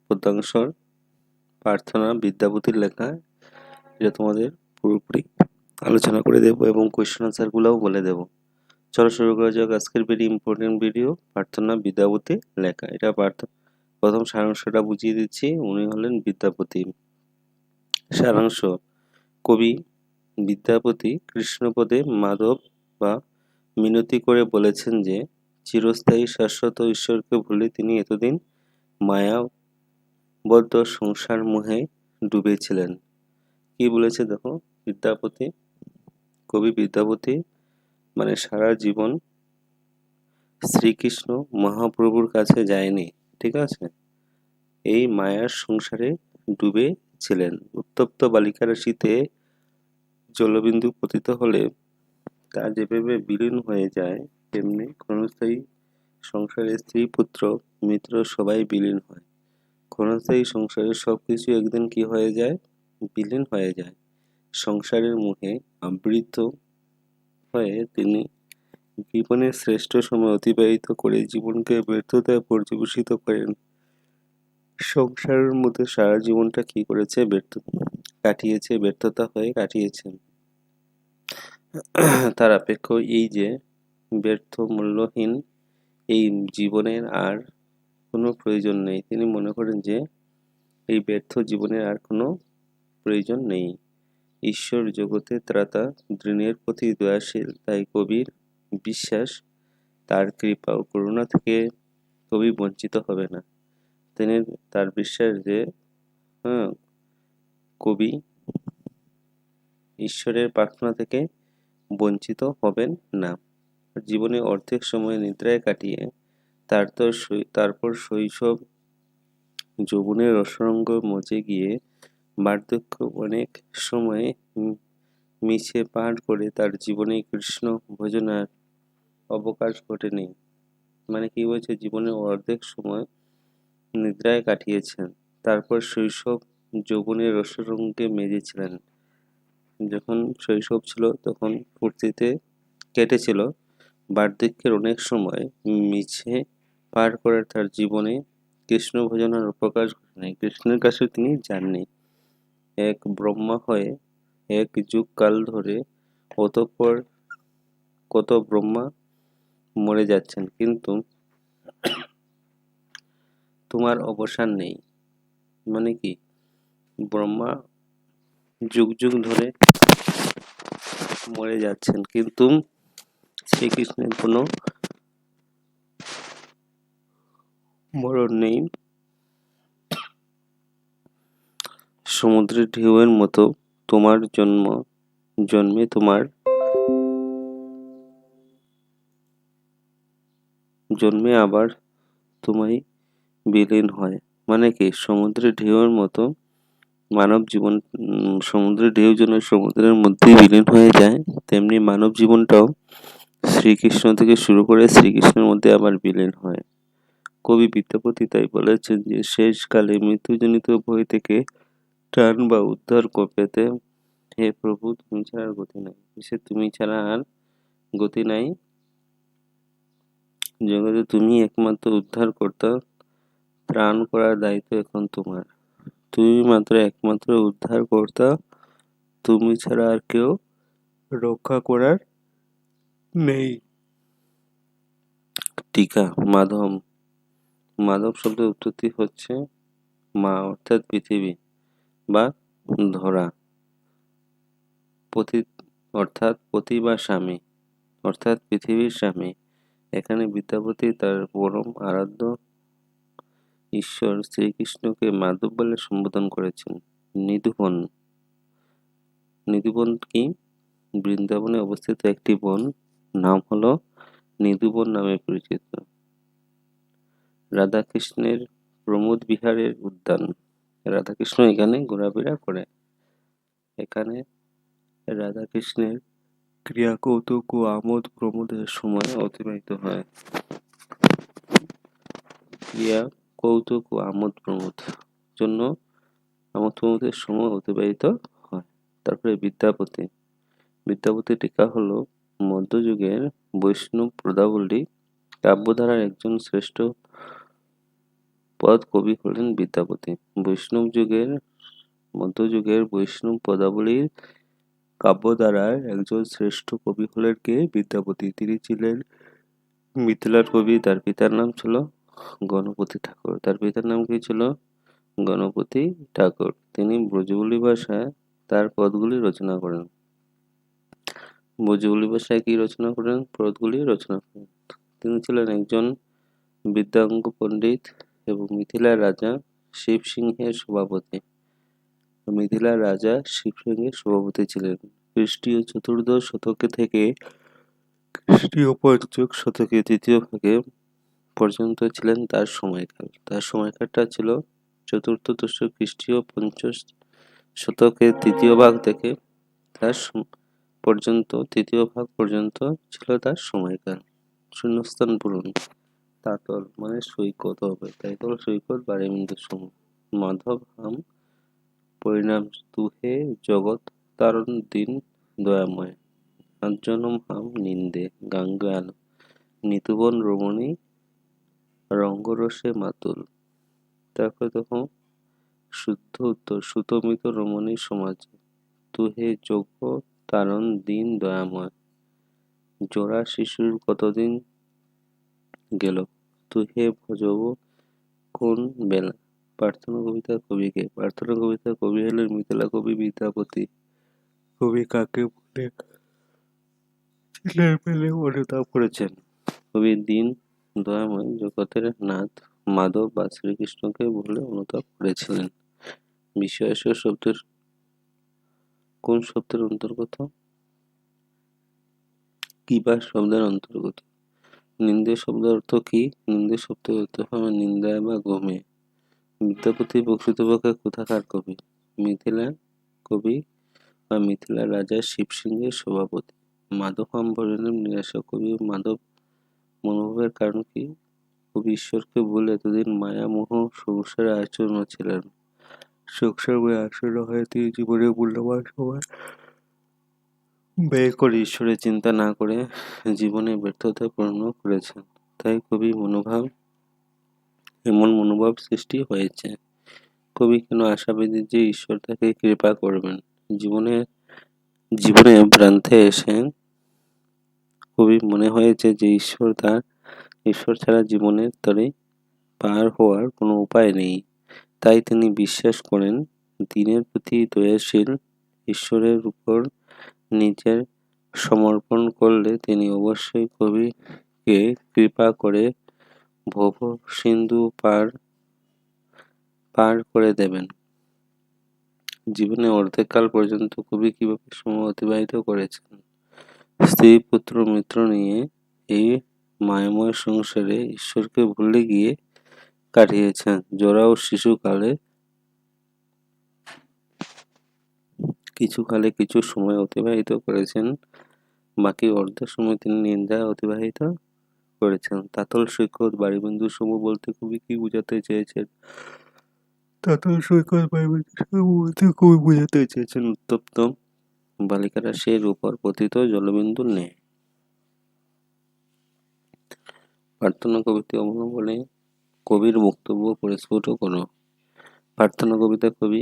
পদ্যাংশর প্রার্থনা বিদ্যাপতির লেখা। এটা তোমাদের পুরোপুরি আলোচনা করে দেবো এবং কোয়েশ্চেন আনসারগুলোও বলে দেবো। চলো শুরু করা যাক আজকের ভেরি ইম্পর্টেন্ট ভিডিও, প্রার্থনা বিদ্যাপতি লেখা। এটা প্রথম সারাংশটা বুঝিয়ে দিচ্ছি। উনি হলেন বিদ্যাপতি। সারাংশ: কবি বিদ্যাপতি কৃষ্ণপদে মাধব বা মিনতি করে বলেছেন যে চিরস্থায়ী শাশ্বত ঈশ্বরকে ভুলে তিনি এতদিন মায়াবদ্ধ সংসার মোহে ডুবেছিলেন। কি বলেছে দেখো, বিদ্যাপতি, কবি বিদ্যাপতি মানে সারা জীবন শ্রীকৃষ্ণ মহাপ্রভুর কাছে যায়নি, ঠিক আছে? এই মায়ার সংসারে ডুবে ছিলেন। উত্তপ্ত বালিকার শীতে জলবিন্দু পতিত হলে তা যেভাবে বিলীন হয়ে যায়, তেমনি ক্ষণস্থায়ী সংসারে স্ত্রী পুত্র মিত্র সবাই বিলীন হয়। ক্ষণস্থায়ী সংসারের সবকিছু একদিন কি হয়ে যায়? বিলীন হয়ে যায়। সংসারের মোহে আবৃত হয়ে তিনি জীবনের শ্রেষ্ঠ সময় অতিবাহিত করে জীবনকে ব্যর্থতায় পর্যবেসিত করেন। সংসারের মধ্যে সারা জীবনটা কি করেছে? কাটিয়েছে, ব্যর্থতা হয়ে কাটিয়েছেন। তার অপেক্ষ এই যে ব্যর্থ মূল্যহীন এই জীবনের আর কোনো প্রয়োজন নেই। তিনি মনে করেন যে এই ব্যর্থ জীবনের আর কোনো প্রয়োজন নেই। ঈশ্বর জগতে ত্রাতা, দৃঢ়ের প্রতি দয়াশীল, তাই কবির বিশ্বাস তার কৃপা ও করুণা থেকে কবি বঞ্চিত হবে না। তার বিশ্বাস যে কবি ঈশ্বরের প্রার্থনা থেকে বঞ্চিত হবেন না। জীবনে অর্ধেক সময় নিদ্রায় কাটিয়ে তারপর শৈশব যৌবনের রসরঙ্গ মজে গিয়ে বার্ধক্য অনেক সময় মিছে পার করে তার জীবনে কৃষ্ণ ভজনার অবকাশ ঘটেনি। মানে কি বলছে? জীবনের অর্ধেক সময় নিদ্রায় কাটিয়েছেন, তারপর শৈশব যৌবনের রসরঙ্গে মেজেছিলেন। যখন শৈশব ছিল তখন ফুর্তিতে কেটেছিল, বার্ধক্যের অনেক সময় মিছে পার করে তার জীবনে কৃষ্ণ ভজনার প্রকাশ ঘটেনি। কৃষ্ণের কাছে তিনি যাননি। এক ব্রহ্মা হয়ে এক যুগ কাল ধরে অতঃপর কত ব্রহ্মা মরে যাচ্ছেন, কিন্তু তোমার অবসান নেই। মানে কি? ব্রহ্মা যুগ যুগ ধরে মরে যাচ্ছেন, কিন্তু শ্রীকৃষ্ণের কোনো মরণ নেই। সমুদ্রের ঢেউয়ের মতো তোমার জন্মে আবার তোমায় বিলীন হয়। মানে কি? সমুদ্রের ঢেউয়ের মতো মানব জীবন, সমুদ্রের ঢেউ যেন সমুদ্রের মধ্যে বিলীন হয়ে যায়, তেমনি মানব জীবনটাও শ্রীকৃষ্ণ থেকে শুরু করে শ্রীকৃষ্ণের মধ্যে আবার বিলীন হয়। কবি বিদ্যাপতি তাই বলেছেন যে শেষকালে মৃত্যুজনিত ভয় থেকে ত্রাণ বা উদ্ধার পেতে হে প্রভু তুমি ছাড়া আর গতি নাই। তুমি ছাড়া আর গতি নাই। জগতে তুমি একমাত্র উদ্ধারকর্তা, ত্রাণ করার দায়িত্ব এখন তোমার। তুমি মাত্র একমাত্র উদ্ধারকর্তা, তুমি ছাড়া আর কেউ রক্ষা করার নেই। টিকা: মাধব শব্দের উৎপত্তি হচ্ছে মা অর্থাৎ পৃথিবী বা ধরা, অর্থাৎ পতি বা স্বামী অর্থাৎ পৃথিবীর স্বামী। এখানে বিদ্যাপতি তার পরম আরাধ্য ঈশ্বর শ্রীকৃষ্ণকে মাধব বলে সম্বোধন করেছেন। নিধুবন কি? বৃন্দাবনে অবস্থিত একটি বন, নাম হলো নিধুবন নামে পরিচিত। রাধাকৃষ্ণের প্রমোদ বিহারের উদ্যান। রাধাকৃষ্ণ এখানে ঘোরাফেরা করে। এখানে রাধাকৃষ্ণের ক্রিয়া কৌতুক ও আমোদ প্রমোদের সময় অতিবাহিত হয়। ক্রিয়া কৌতুক ও আমোদ প্রমোদের সময় অতিবাহিত হয়। তারপরে বিদ্যাপতি টিকা হলো মধ্যযুগের বৈষ্ণব পদাবলী কাব্যধারার একজন শ্রেষ্ঠ পদ কবি হলেন বিদ্যাপতি। মধ্যযুগের বৈষ্ণব পদাবলীর কাব্যধারার একজন শ্রেষ্ঠ কবি হলেন কে? বিদ্যাপতি। তিনি ছিলেন মিথিলার কবি। তার পিতার নাম ছিল গণপতি ঠাকুর। তার পিতার নাম কি ছিল? গণপতি ঠাকুর। তিনি ব্রজবুলি ভাষায় তার পদগুলি রচনা করেন। ব্রজবুলি ভাষায় কি রচনা করেন? পদগুলি রচনা করেন। তিনি ছিলেন একজন বিদ্যাঙ্গ পণ্ডিত এবং মিথিলার রাজা শিবসিংহের সভাপতি। মিথিলার রাজা শিবসিংহের সভাপতি ছিলেন। খ্রিস্টীয় চতুর্দশ শতকে থেকে খ্রিস্টীয় পঞ্চম শতকে তৃতীয় ভাগে পর্যন্ত ছিলেন তার সময়কাল। তার সময়কালটা ছিল চতুর্দশ খ্রিস্টীয় পঞ্চম শতকের তৃতীয় ভাগ থেকে তৃতীয় ভাগ পর্যন্ত ছিল তার সময়কাল। শূন্যস্থান পূরণ। তাতল মানে সৈকত হবে। তাইতল সৈকত বারেবিন্দু সম। মাধব হাম পরিণাম তুহে জগৎ তারণ দিন দয়াময়। আঞ্জনম হাম নিন্দে গাঙ্গাল নিতুবন রমণী রঙ্গরসে মাতুল। তারপরে দেখো শুদ্ধ উত্তর সুতমিত রমণী সমাজে তুহে যোগ্য তারণ দিন দয়াময়। জোড়া শিশুর কতদিন গেল তুহে ভজব কোন বেলা। প্রার্থনা কবিতার কবিকে? প্রার্থনা কবিতার কবি হলেন মিথিলা কবি বিদ্যাপতি। কবি কাকে বলে ছেলের পেলে অনুতাপ করেছেন? কবি দীন দয়াময় জগতের নাথ মাধব বা শ্রীকৃষ্ণকে বলে অনুতাপ করেছিলেন। বিষয়াস শব্দের কোন শব্দের অন্তর্গত? কিবা শব্দের অন্তর্গত। নিন্দে শব্দের অর্থ কি? নিন্দে শব্দের অর্থ হবে নিন্দায় বা গমে। বিদ্যাপতি প্রকৃতপক্ষে কোথাকার কবি? মিথিলা কবি বা মিথিলার রাজা শিবসিংহের সভাপতি। মাধব হাম পরিণাম নিরাশা। কবি মাধব মনোভাবের কারণ কি? কবি ঈশ্বরকে বলে এতদিন মায়া মোহ সংসারে আচরণ ছিলেন। সংসার বই আচরণ হয়ে তিনি জীবনের মূল্যবান সময় ব্যয় করে ঈশ্বরের চিন্তা না করে জীবনে ব্যর্থতায় পূর্ণ করেছেন। তাই এমন মনোভাব সৃষ্টি হয়েছে। কবি কেন আশাবাদী যে ঈশ্বর তাকে কৃপা করবেন? জীবনে প্রান্তে এসে কবি মনে হয়েছে যে ঈশ্বর ছাড়া জীবনের তরে পার হওয়ার কোনো উপায় নেই। তাই তিনি বিশ্বাস করেন দিনের প্রতি দয়াশীল ঈশ্বরের উপর নিজের সমর্পণ করলে তিনি অবশ্যই কবিকে কৃপা করে ভব সিন্ধু পার করে দেবেন। জীবনে অর্ধেককাল পর্যন্ত কবি কিভাবে সময় অতিবাহিত করেছেন? স্ত্রী পুত্র মিত্র নিয়ে এই মায়াময় সংসারে ঈশ্বরকে ভুলে গিয়ে কাটিয়েছেন। জরা ও শিশুকালে কিছু সময় অতিবাহিত করেছেন। বাকি অর্ধেক সময় তিনি নিন্দায় অতিবাহিত করেছেন। তাতল সৈকত বারিবিন্দু সম বলতে কবি কি বোঝাতে চেয়েছেন? তাতল সৈকত বারিবিন্দু সম বলতে কবি বোঝাতে চেয়েছেন উত্তপ্ত বালিকারাশির উপর পতিত জলবিন্দু নেই। প্রার্থনা কবিতা অবলম্বনে কবির বক্তব্য পরিস্ফুট করো। প্রার্থনা কবিতা কবি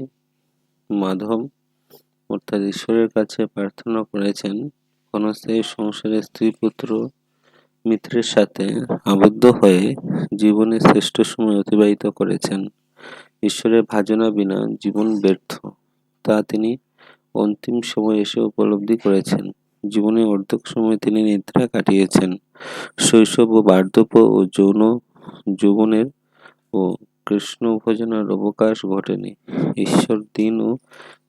মাধব অর্থাৎ ঈশ্বরের কাছে প্রার্থনা করেছেন ক্ষণস্থায়ী সংসারে স্ত্রী পুত্র মিত্রের সাথে আবদ্ধ হয়ে জীবনের শ্রেষ্ঠ সময় অতিবাহিত করেছেন। ঈশ্বরের ভাজনা বিনা জীবন ব্যর্থ, তা তিনি অন্তিম সময় এসে উপলব্ধি করেছেন। জীবনে অর্ধেক সময় তিনি নিদ্রা কাটিয়েছেন। শৈশব ও বার্ধক্য ও যৌবনের ও কৃষ্ণ ভজনার অবকাশ ঘটেনি। ঈশ্বর দীন ও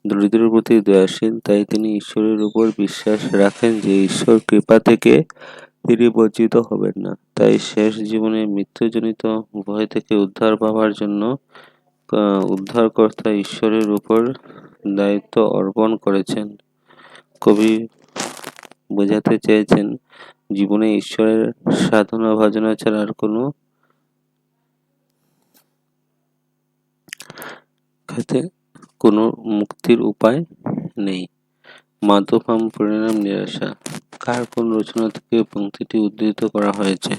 দরিদ্রের প্রতি দয়াশীল, তাই তিনি ঈশ্বরের উপর বিশ্বাস রাখেন যে ঈশ্বর কৃপা থেকে তিনি বঞ্চিত হবেন না। তাই শেষ জীবনে মৃত্যুজনিত ভয় থেকে উদ্ধার পাওয়ার জন্য উদ্ধারকর্তা ঈশ্বরের উপর দায়িত্ব অর্পণ করেছেন। কবি বোঝাতে চেয়েছেন জীবনে ঈশ্বরের সাধনা ভজনা ছাড়া আর কোনো মুক্তির উপায় নেই। মাধব হাম পরিণাম নিরাশা। কার কোন রচনা থেকে পংক্তিটি উদ্ধৃত করা হয়েছে?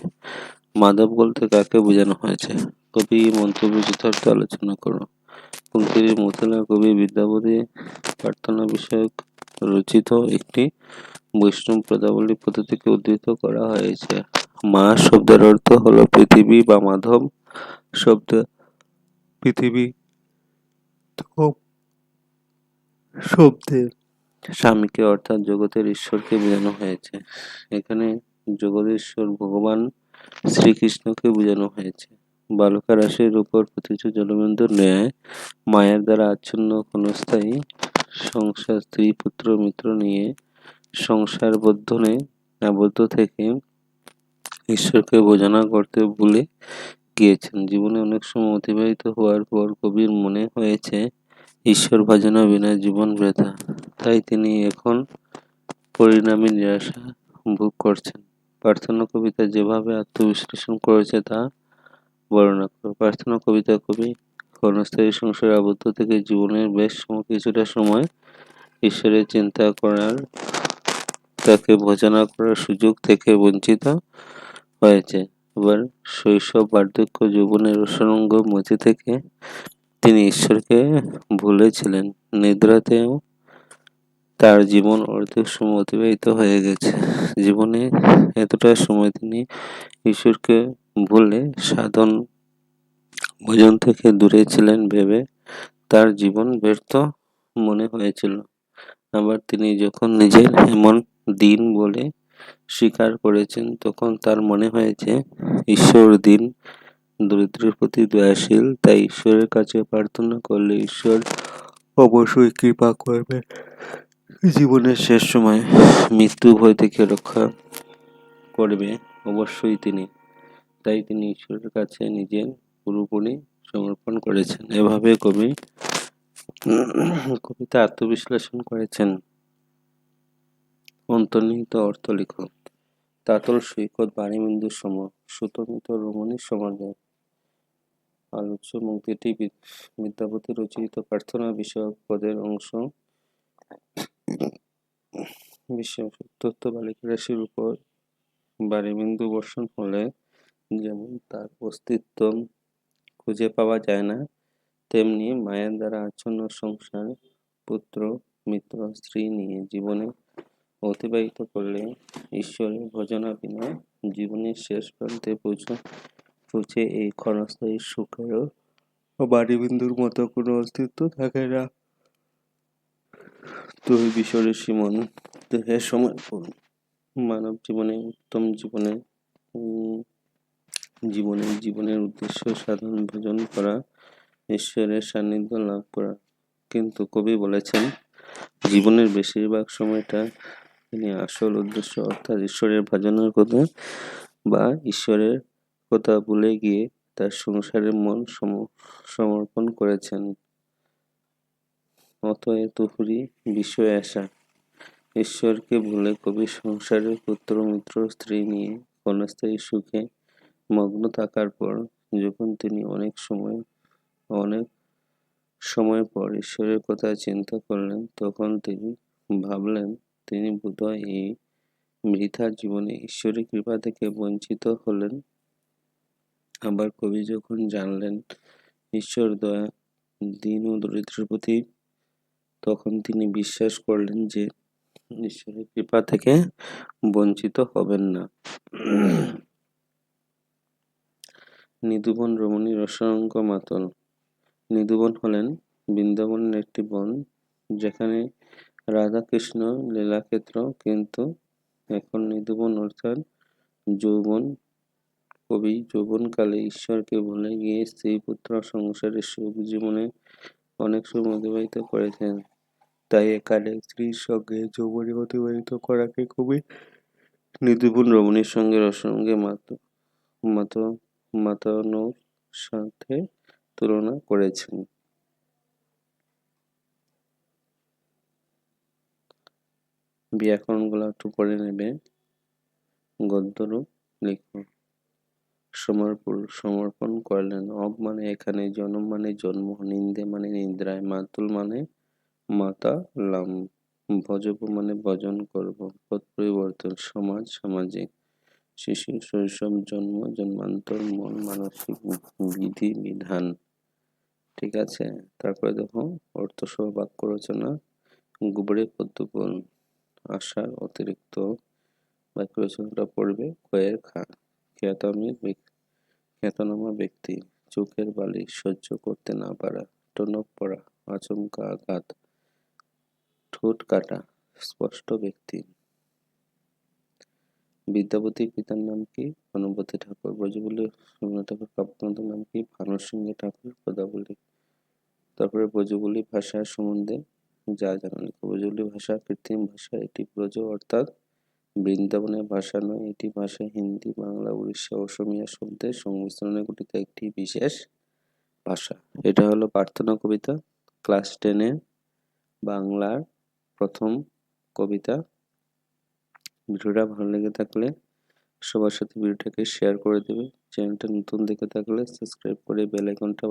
মাধব বলতে কাকে বোঝানো হয়েছে? কবি মন্তব্য যথার্থ আলোচনা করো। পঙ্ক্তিটি মথুরা কবি বিদ্যাপতি প্রার্থনা বিষয়ক রচিত একটি বৈষ্ণব পদাবলী পদ্ধতি থেকে উদ্ধৃত করা হয়েছে। মা শব্দের অর্থ হলো পৃথিবী বা মাধব শব্দ পৃথিবী শব্দে স্বামীকে অর্থাৎ জগতের ঈশ্বরকে বোঝানো হয়েছে। এখানে জগদীশ্বর ভগবান শ্রীকৃষ্ণকে বোঝানো হয়েছে। বালুকা রাশির উপর প্রতিটি জলবিন্দুর ন্যায় মায়ের দ্বারা আচ্ছন্ন ক্ষণস্থায়ী সংসার স্ত্রী পুত্র মিত্র নিয়ে সংসার বন্ধনে আবদ্ধ থেকে ঈশ্বরকে বোঝানো করতে ভুলে গিয়েছেন। জীবনে অনেক সময় অতিবাহিত হওয়ার পর কবির মনে হয়েছে ঈশ্বর ভজনা বিনা জীবন বৃথা। তাই তিনি এখন পরিণামী নিরাশা ভোগ করছেন। প্রার্থনা কবিতা যেভাবে আত্মবিশ্লেষণ করেছে তা বর্ণনা করো। প্রার্থনা কবিতা কবি ক্ষণস্থায়ী সংসারে আবদ্ধ থেকে জীবনের বেশ কিছুটা সময় ঈশ্বরের চিন্তা করার তাকে ভজনা করার সুযোগ থেকে বঞ্চিত হয়েছে। এবার শৈশব বার্ধক্য যৌবনের রসাঙ্গ মধ্যে থেকে তিনি ঈশ্বরকে ভুলেছিলেন। নিদ্রাতেও তার জীবন অর্ধেক সময় অতিবাহিত হয়ে গেছে। জীবনে এতটা সময় তিনি ঈশ্বরকে ভুলে সাধন ভজন থেকে দূরে ছিলেন ভেবে তার জীবন ব্যর্থ মনে হয়েছিল। আবার তিনি যখন নিজের এমন দিন বলে স্বীকার করেছেন তখন তার মনে হয়েছে ঈশ্বর দিন দরিদ্রের প্রতি দয়াশীল, তাই ঈশ্বরের কাছে প্রার্থনা করলে ঈশ্বর অবশ্যই কৃপা করবে। জীবনের শেষ সময় মৃত্যু ভয় থেকে রক্ষা করবে অবশ্যই তিনি, তাই তিনি ঈশ্বরের কাছে নিজের পুরোপুরি সমর্পণ করেছেন। এভাবে কবিতা আত্মবিশ্লেষণ করেছেন। অন্তর্নিহিত অর্থ লিখো। তাতল সৈকত বাণীবিন্দুর সম, সুতমিত রমণীর সমাজে। আলোচ্য মুক্তিটি বিদ্যাপতি রচিত প্রার্থনা বিষয়ক পদের অংশ। তথ্য বালিকা রাশির উপর বাণীবিন্দু বর্ষণ হলে যেমন তার অস্তিত্ব খুঁজে পাওয়া যায় না, তেমনি মায়ের দ্বারা আচ্ছন্ন সংসার পুত্র মিত্র স্ত্রী নিয়ে জীবনে অতিবাহিত করলে ঈশ্বরের ভজনা বিনা জীবনের শেষ প্রান্তে পৌঁছে এই ক্ষণস্থায়ী সুখেরও বাণীবিন্দুর মতো কোনো অস্তিত্ব থাকে না। তুমি বিশ্বরের সীমন দেহের সময় মানব জীবনে উত্তম জীবনের উদ্দেশ্য সাধন ভজন করা, ঈশ্বরের সান্নিধ্য লাভ করা। কিন্তু কবি বলেছেন জীবনের বেশিরভাগ সময়টা তিনি আসল উদ্দেশ্য অর্থাৎ ঈশ্বরের ভজনের কথা বা ঈশ্বরের কথা ভুলে গিয়ে তার সংসারের মন সমর্পণ করেছেন। অতএব তুহুরি বিষয়ে আসা। ঈশ্বরকে ভুলে কবি সংসারের পুত্র মিত্র স্ত্রী নিয়ে ক্ষণস্থায়ী সুখে মগ্ন থাকার পর যখন তিনি অনেক সময় পর ঈশ্বরের কথা চিন্তা করলেন, তখন তিনি ভাবলেন তিনি বোধহয় এই বৃথা জীবনে ঈশ্বরের কৃপা থেকে বঞ্চিত হলেন। আবার কবি যখন জানলেন ঈশ্বর দয়া দীন ও দরিদ্রের প্রতি, তখন তিনি বিশ্বাস করলেন যে ঈশ্বরের কৃপা থেকে বঞ্চিত হবেন না। নিধুবন রমণী রসাঙ্গ মাতল। নিধুবন হলেন বৃন্দাবনের একটি বন যেখানে রাধাকৃষ্ণ লীলাক্ষেত্র, কিন্তু এখন নিধুবন অর্থাৎ যৌবন। কবি যৌবনকালে ঈশ্বরকে ভুলে গিয়ে স্ত্রী পুত্র সংসারের সুখ জীবনে অনেক সময় অতিবাহিত করেছেন। তাই এখানে স্ত্রীর সঙ্গে যৌবনে অতিবাহিত করাকে কবি নিধুবন রমণীর সঙ্গে রসঙ্গে মাতানোর সাথে তুলনা করেছেন। ব্যাকরণগুলো একটু পড়ে নেবে। গদ্যরূপ লিখো। সমর্পণ করলেন। অব মানে এখানে, জনম মানে জন্ম, নিন্দে মানে নিদ্রায়, মাতুল মানে মাতালাম, ভজব মানে ভজন করব, পদ পরিবর্তন, সমাজ সামাজিক, শিশু, শৈশব, জন্ম, জন্মান্তর, মন, মানসিক বিধি, বিধান। ঠিক আছে, তারপরে দেখো অর্থসহ বাক্য রচনা, গুবরে পদ্যগুণ, আশার অতিরিক্ত বাক্য রচনাটা পড়বে কয়ের খা। খ্যাতনামা ব্যক্তি, চোখের বালি সহ্য করতে না পারা, টনক পড়া, আচমকা আঘাত, ঠোঁট কাটা, স্পষ্ট ব্যক্তি। বিদ্যাপতির পিতার নাম কি? গণপতি ঠাকুর। ব্রজবুলি রবীন্দ্রনাথ ঠাকুর কাব্যগ্রন্থের নাম কি? ভানুসিংহ ঠাকুর পদাবলী। তারপরে ব্রজবুলি ভাষা সম্বন্ধে যা জানা লিখো। ব্রজবুলি ভাষা কৃত্রিম ভাষা, এটি ব্রজ অর্থাৎ বৃন্দাবনের ভাষা নয়, এটি ভাষা হিন্দি, বাংলা, উড়িষ্যা, অসমিয়া শব্দের সংমিশ্রণে গঠিত একটি বিশেষ ভাষা। এটা হলো প্রার্থনা কবিতা, ক্লাস 10-এর বাংলার প্রথম কবিতা। ভিডিওটা ভালো লেগে থাকলে সবার সাথে ভিডিওটাকে শেয়ার করে দেবে। চ্যানেলটা নতুন দেখে থাকলে সাবস্ক্রাইব করে বেল আইকনটা